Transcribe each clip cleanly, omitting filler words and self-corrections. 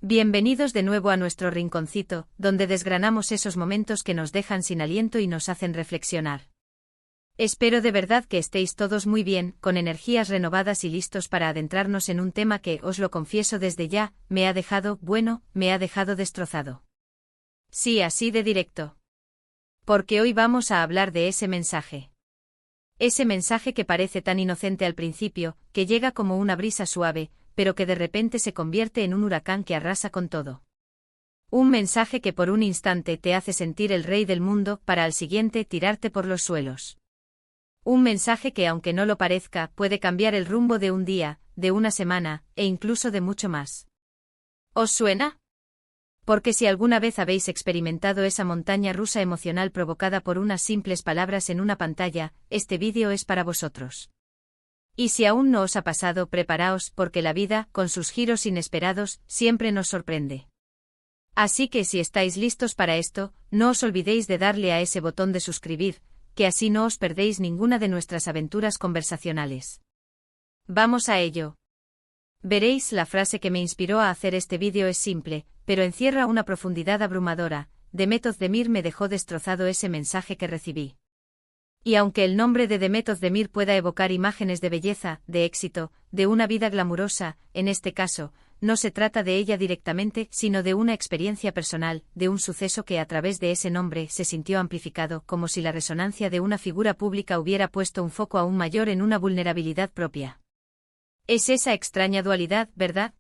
Bienvenidos de nuevo a nuestro rinconcito, donde desgranamos esos momentos que nos dejan sin aliento y nos hacen reflexionar. Espero de verdad que estéis todos muy bien, con energías renovadas y listos para adentrarnos en un tema que, os lo confieso desde ya, me ha dejado destrozado. Sí, así de directo. Porque hoy vamos a hablar de ese mensaje. Ese mensaje que parece tan inocente al principio, que llega como una brisa suave, pero que de repente se convierte en un huracán que arrasa con todo. Un mensaje que por un instante te hace sentir el rey del mundo, para al siguiente tirarte por los suelos. Un mensaje que, aunque no lo parezca, puede cambiar el rumbo de un día, de una semana, e incluso de mucho más. ¿Os suena? Porque si alguna vez habéis experimentado esa montaña rusa emocional provocada por unas simples palabras en una pantalla, este vídeo es para vosotros. Y si aún no os ha pasado, preparaos, porque la vida, con sus giros inesperados, siempre nos sorprende. Así que si estáis listos para esto, no os olvidéis de darle a ese botón de suscribir, que así no os perdéis ninguna de nuestras aventuras conversacionales. Vamos a ello. Veréis, la frase que me inspiró a hacer este vídeo es simple, pero encierra una profundidad abrumadora. Demet Özdemir me dejó destrozado ese mensaje que recibí. Y aunque el nombre de Demet Özdemir pueda evocar imágenes de belleza, de éxito, de una vida glamurosa, en este caso, no se trata de ella directamente, sino de una experiencia personal, de un suceso que a través de ese nombre se sintió amplificado, como si la resonancia de una figura pública hubiera puesto un foco aún mayor en una vulnerabilidad propia. Es esa extraña dualidad, ¿verdad?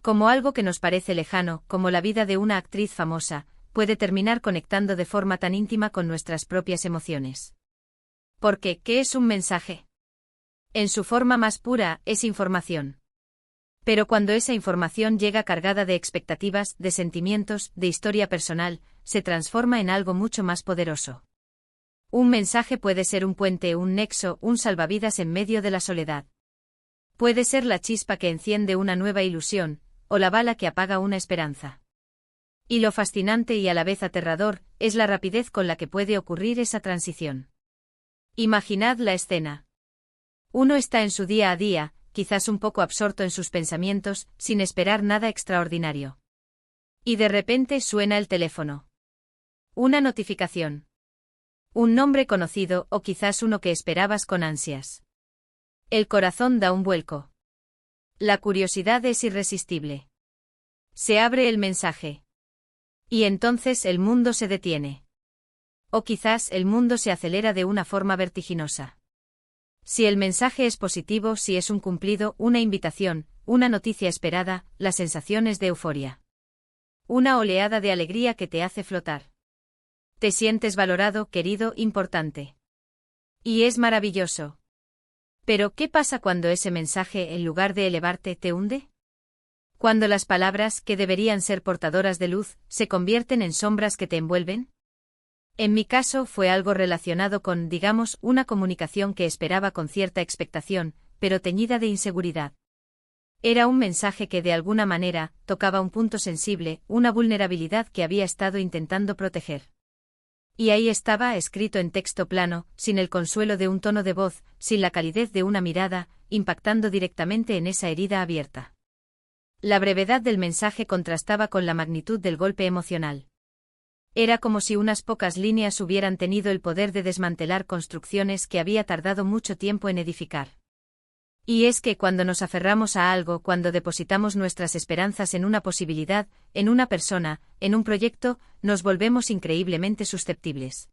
Como algo que nos parece lejano, como la vida de una actriz famosa, puede terminar conectando de forma tan íntima con nuestras propias emociones. Porque, ¿qué es un mensaje? En su forma más pura, es información. Pero cuando esa información llega cargada de expectativas, de sentimientos, de historia personal, se transforma en algo mucho más poderoso. Un mensaje puede ser un puente, un nexo, un salvavidas en medio de la soledad. Puede ser la chispa que enciende una nueva ilusión, o la bala que apaga una esperanza. Y lo fascinante y a la vez aterrador, es la rapidez con la que puede ocurrir esa transición. Imaginad la escena. Uno está en su día a día, quizás un poco absorto en sus pensamientos, sin esperar nada extraordinario. Y de repente suena el teléfono. Una notificación. Un nombre conocido, o quizás uno que esperabas con ansias. El corazón da un vuelco. La curiosidad es irresistible. Se abre el mensaje. Y entonces el mundo se detiene. O quizás el mundo se acelera de una forma vertiginosa. Si el mensaje es positivo, si es un cumplido, una invitación, una noticia esperada, la sensación es de euforia. Una oleada de alegría que te hace flotar. Te sientes valorado, querido, importante. Y es maravilloso. Pero, ¿qué pasa cuando ese mensaje, en lugar de elevarte, te hunde? Cuando las palabras, que deberían ser portadoras de luz, se convierten en sombras que te envuelven. En mi caso fue algo relacionado con, digamos, una comunicación que esperaba con cierta expectación, pero teñida de inseguridad. Era un mensaje que de alguna manera tocaba un punto sensible, una vulnerabilidad que había estado intentando proteger. Y ahí estaba, escrito en texto plano, sin el consuelo de un tono de voz, sin la calidez de una mirada, impactando directamente en esa herida abierta. La brevedad del mensaje contrastaba con la magnitud del golpe emocional. Era como si unas pocas líneas hubieran tenido el poder de desmantelar construcciones que había tardado mucho tiempo en edificar. Y es que cuando nos aferramos a algo, cuando depositamos nuestras esperanzas en una posibilidad, en una persona, en un proyecto, nos volvemos increíblemente susceptibles.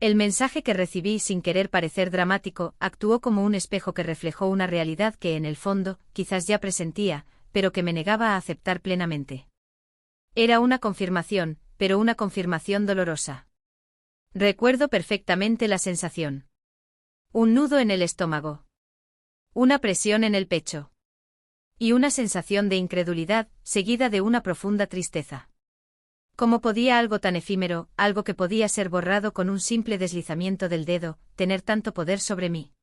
El mensaje que recibí, sin querer parecer dramático, actuó como un espejo que reflejó una realidad que en el fondo, quizás ya presentía, pero que me negaba a aceptar plenamente. Era una confirmación, pero una confirmación dolorosa. Recuerdo perfectamente la sensación. Un nudo en el estómago. Una presión en el pecho. Y una sensación de incredulidad, seguida de una profunda tristeza. ¿Cómo podía algo tan efímero, algo que podía ser borrado con un simple deslizamiento del dedo, tener tanto poder sobre mí?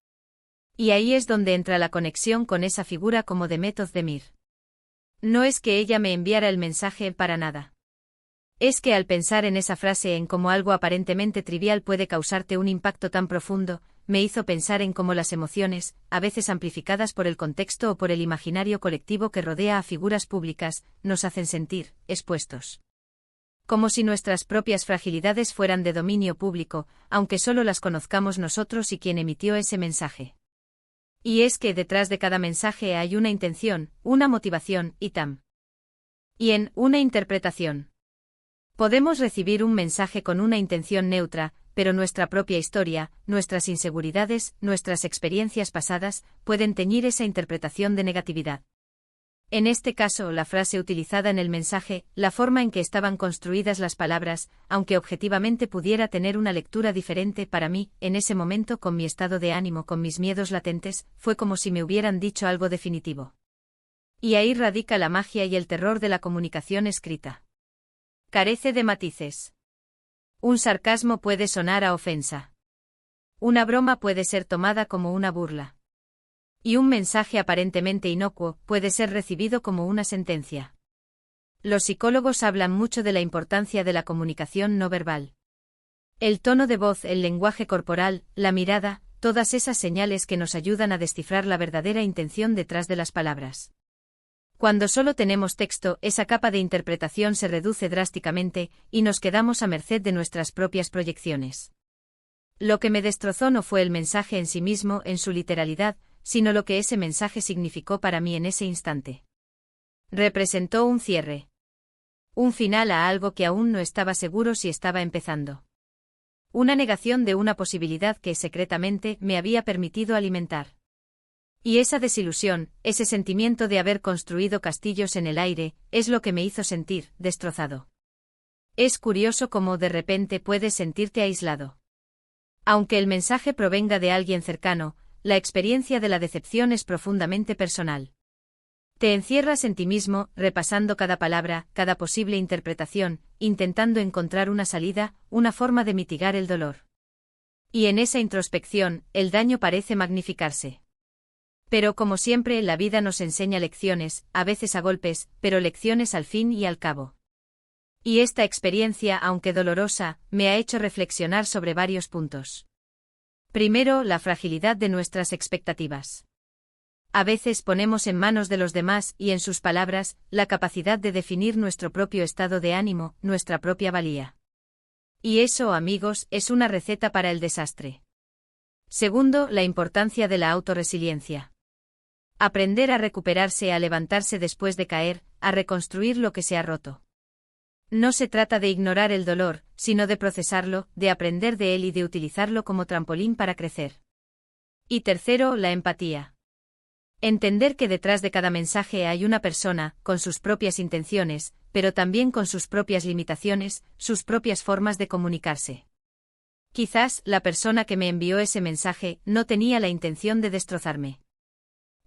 Y ahí es donde entra la conexión con esa figura como Demet Özdemir. No es que ella me enviara el mensaje para nada. Es que al pensar en esa frase en cómo algo aparentemente trivial puede causarte un impacto tan profundo, me hizo pensar en cómo las emociones, a veces amplificadas por el contexto o por el imaginario colectivo que rodea a figuras públicas, nos hacen sentir expuestos. Como si nuestras propias fragilidades fueran de dominio público, aunque solo las conozcamos nosotros y quien emitió ese mensaje. Y es que detrás de cada mensaje hay una intención, una motivación, y una interpretación. Podemos recibir un mensaje con una intención neutra, pero nuestra propia historia, nuestras inseguridades, nuestras experiencias pasadas, pueden teñir esa interpretación de negatividad. En este caso, la frase utilizada en el mensaje, la forma en que estaban construidas las palabras, aunque objetivamente pudiera tener una lectura diferente para mí, en ese momento con mi estado de ánimo, con mis miedos latentes, fue como si me hubieran dicho algo definitivo. Y ahí radica la magia y el terror de la comunicación escrita. Carece de matices. Un sarcasmo puede sonar a ofensa. Una broma puede ser tomada como una burla. Y un mensaje aparentemente inocuo puede ser recibido como una sentencia. Los psicólogos hablan mucho de la importancia de la comunicación no verbal. El tono de voz, el lenguaje corporal, la mirada, todas esas señales que nos ayudan a descifrar la verdadera intención detrás de las palabras. Cuando solo tenemos texto, esa capa de interpretación se reduce drásticamente, y nos quedamos a merced de nuestras propias proyecciones. Lo que me destrozó no fue el mensaje en sí mismo, en su literalidad, sino lo que ese mensaje significó para mí en ese instante. Representó un cierre. Un final a algo que aún no estaba seguro si estaba empezando. Una negación de una posibilidad que secretamente me había permitido alimentar. Y esa desilusión, ese sentimiento de haber construido castillos en el aire, es lo que me hizo sentir destrozado. Es curioso cómo de repente puedes sentirte aislado. Aunque el mensaje provenga de alguien cercano, la experiencia de la decepción es profundamente personal. Te encierras en ti mismo, repasando cada palabra, cada posible interpretación, intentando encontrar una salida, una forma de mitigar el dolor. Y en esa introspección, el daño parece magnificarse. Pero como siempre, la vida nos enseña lecciones, a veces a golpes, pero lecciones al fin y al cabo. Y esta experiencia, aunque dolorosa, me ha hecho reflexionar sobre varios puntos. Primero, la fragilidad de nuestras expectativas. A veces ponemos en manos de los demás y en sus palabras, la capacidad de definir nuestro propio estado de ánimo, nuestra propia valía. Y eso, amigos, es una receta para el desastre. Segundo, la importancia de la autorresiliencia. Aprender a recuperarse, a levantarse después de caer, a reconstruir lo que se ha roto. No se trata de ignorar el dolor, sino de procesarlo, de aprender de él y de utilizarlo como trampolín para crecer. Y tercero, la empatía. Entender que detrás de cada mensaje hay una persona, con sus propias intenciones, pero también con sus propias limitaciones, sus propias formas de comunicarse. Quizás, la persona que me envió ese mensaje no tenía la intención de destrozarme.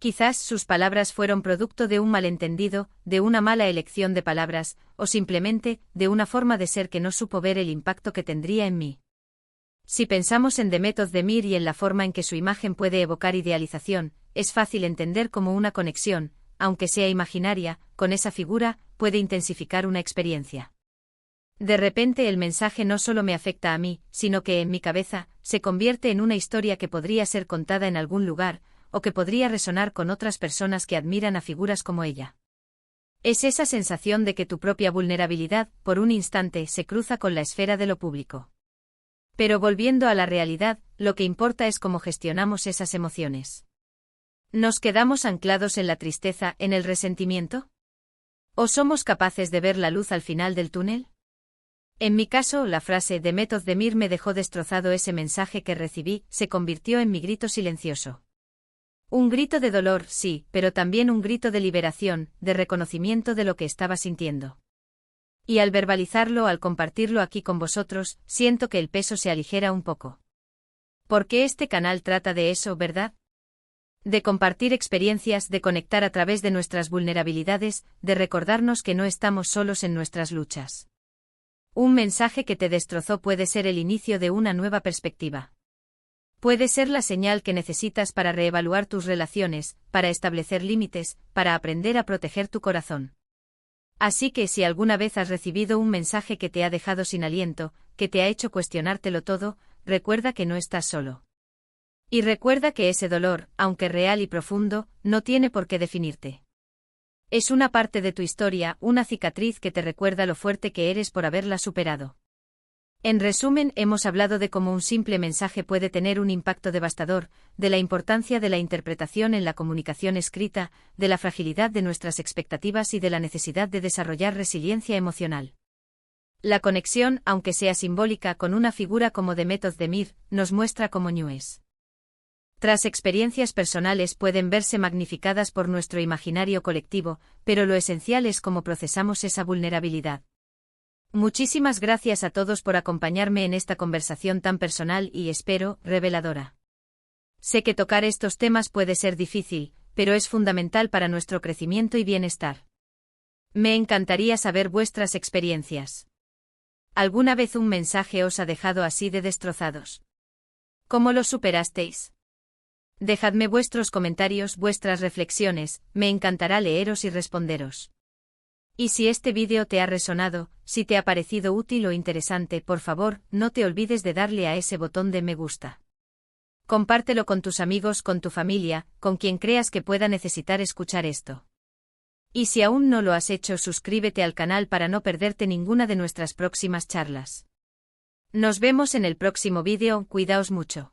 Quizás sus palabras fueron producto de un malentendido, de una mala elección de palabras, o simplemente, de una forma de ser que no supo ver el impacto que tendría en mí. Si pensamos en Demet Özdemir y en la forma en que su imagen puede evocar idealización, es fácil entender cómo una conexión, aunque sea imaginaria, con esa figura, puede intensificar una experiencia. De repente el mensaje no solo me afecta a mí, sino que en mi cabeza, se convierte en una historia que podría ser contada en algún lugar, o que podría resonar con otras personas que admiran a figuras como ella. Es esa sensación de que tu propia vulnerabilidad, por un instante, se cruza con la esfera de lo público. Pero volviendo a la realidad, lo que importa es cómo gestionamos esas emociones. ¿Nos quedamos anclados en la tristeza, en el resentimiento? ¿O somos capaces de ver la luz al final del túnel? En mi caso, la frase Demet Özdemir me dejó destrozado. Ese mensaje que recibí se convirtió en mi grito silencioso. Un grito de dolor, sí, pero también un grito de liberación, de reconocimiento de lo que estaba sintiendo. Y al verbalizarlo, al compartirlo aquí con vosotros, siento que el peso se aligera un poco. Porque este canal trata de eso, ¿verdad? De compartir experiencias, de conectar a través de nuestras vulnerabilidades, de recordarnos que no estamos solos en nuestras luchas. Un mensaje que te destrozó puede ser el inicio de una nueva perspectiva. Puede ser la señal que necesitas para reevaluar tus relaciones, para establecer límites, para aprender a proteger tu corazón. Así que si alguna vez has recibido un mensaje que te ha dejado sin aliento, que te ha hecho cuestionártelo todo, recuerda que no estás solo. Y recuerda que ese dolor, aunque real y profundo, no tiene por qué definirte. Es una parte de tu historia, una cicatriz que te recuerda lo fuerte que eres por haberla superado. En resumen, hemos hablado de cómo un simple mensaje puede tener un impacto devastador, de la importancia de la interpretación en la comunicación escrita, de la fragilidad de nuestras expectativas y de la necesidad de desarrollar resiliencia emocional. La conexión, aunque sea simbólica, con una figura como Demet Özdemir, nos muestra cómo Nues. Tras experiencias personales pueden verse magnificadas por nuestro imaginario colectivo, pero lo esencial es cómo procesamos esa vulnerabilidad. Muchísimas gracias a todos por acompañarme en esta conversación tan personal y, espero, reveladora. Sé que tocar estos temas puede ser difícil, pero es fundamental para nuestro crecimiento y bienestar. Me encantaría saber vuestras experiencias. ¿Alguna vez un mensaje os ha dejado así de destrozados? ¿Cómo lo superasteis? Dejadme vuestros comentarios, vuestras reflexiones, me encantará leeros y responderos. Y si este vídeo te ha resonado, si te ha parecido útil o interesante, por favor, no te olvides de darle a ese botón de me gusta. Compártelo con tus amigos, con tu familia, con quien creas que pueda necesitar escuchar esto. Y si aún no lo has hecho, suscríbete al canal para no perderte ninguna de nuestras próximas charlas. Nos vemos en el próximo vídeo, cuidaos mucho.